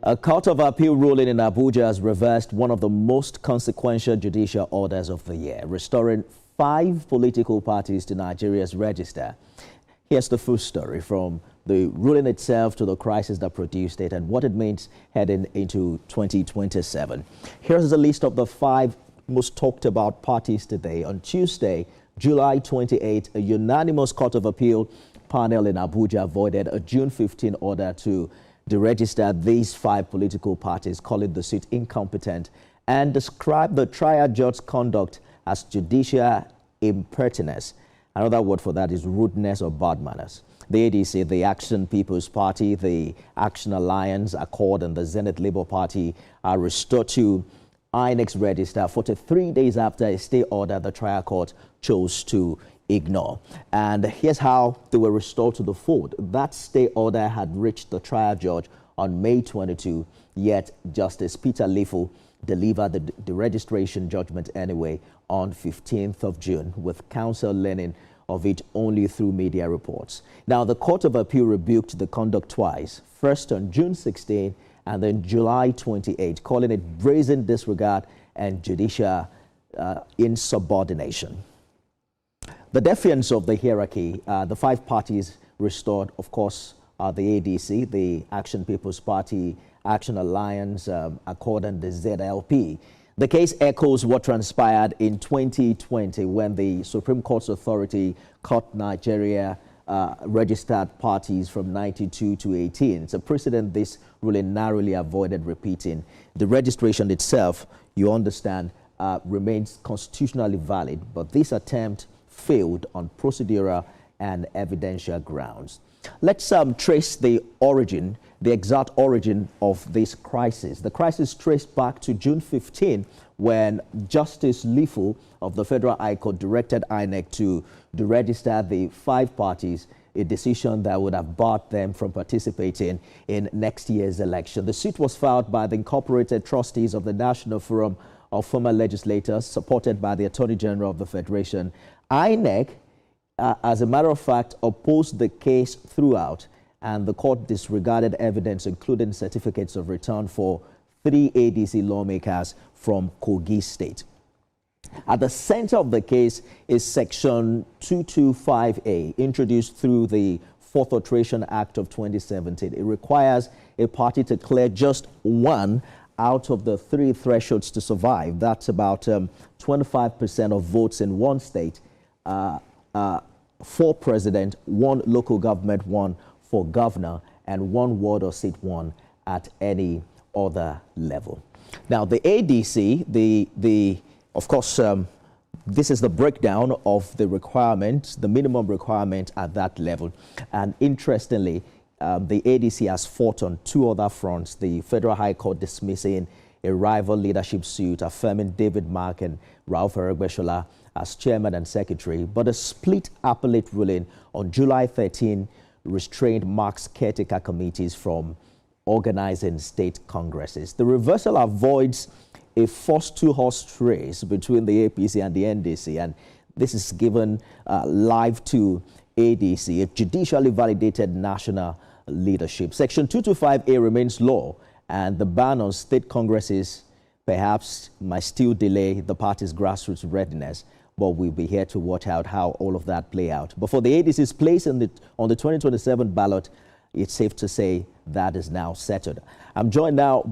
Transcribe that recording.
A Court of Appeal ruling in Abuja has reversed one of the most consequential judicial orders of the year, restoring 5 political parties to Nigeria's register. Here's the full story, from the ruling itself to the crisis that produced it and what it means heading into 2027. Here's a list of the 5 most talked about parties today. On Tuesday, July 28, a unanimous Court of Appeal panel in Abuja voided a June 15 order to deregister these 5 political parties, calling the suit incompetent and described the trial judge's conduct as judicial impertinence. Another word for that is rudeness or bad manners. The ADC, the Action People's Party, the Action Alliance, Accord, and the Zenith Labour Party are restored to INEC's register 43 days after a stay order the trial court chose to ignore. And here's how they were restored to the fold. That stay order had reached the trial judge on May 22, yet Justice Peter Lifu delivered the deregistration judgment anyway on 15th of June, with counsel learning of it only through media reports. Now, the Court of Appeal rebuked the conduct twice, first on June 16 and then July 28, calling it brazen disregard and judicial insubordination. The defiance of the hierarchy, the 5 parties restored, of course, are the ADC, the Action People's Party, Action Alliance, Accord, and the ZLP. The case echoes what transpired in 2020 when the Supreme Court's authority cut Nigeria registered parties from 92 to 18. It's a precedent this ruling narrowly avoided repeating. The registration itself, you understand, remains constitutionally valid, but this attempt failed on procedural and evidential grounds. Let's trace the origin, the exact origin of this crisis. The crisis traced back to June 15, when Justice Lifu of the Federal High Court directed INEC to deregister the 5 parties, a decision that would have barred them from participating in next year's election. The suit was filed by the incorporated trustees of the National Forum of Former Legislators, supported by the Attorney General of the Federation. INEC, as a matter of fact, opposed the case throughout, and the court disregarded evidence, including certificates of return for 3 ADC lawmakers from Kogi State. At the center of the case is Section 225A, introduced through the 4th Alteration Act of 2017. It requires a party to clear just 1 out of the 3 thresholds to survive. That's about 25% of votes in one state, 4 president, 1 local government, 1 for governor, and 1 ward or seat 1 at any other level. Now, the ADC, of course, this is the breakdown of the requirement, the minimum requirement at that level. And interestingly, the ADC has fought on 2 other fronts. The Federal High Court dismissing a rival leadership suit, affirming David Mark and Ralph Eregbeshola as chairman and secretary. But a split appellate ruling on July 13 restrained Mark's caretaker committees from organizing state congresses. The reversal avoids a forced 2-horse race between the APC and the NDC, and this is given life to ADC, a judicially validated national leadership. Section 225A remains law, and the ban on state congresses perhaps might still delay the party's grassroots readiness, but we'll be here to watch out how all of that play out. But for the ADC's place on the 2027 ballot, it's safe to say that is now settled. I'm joined now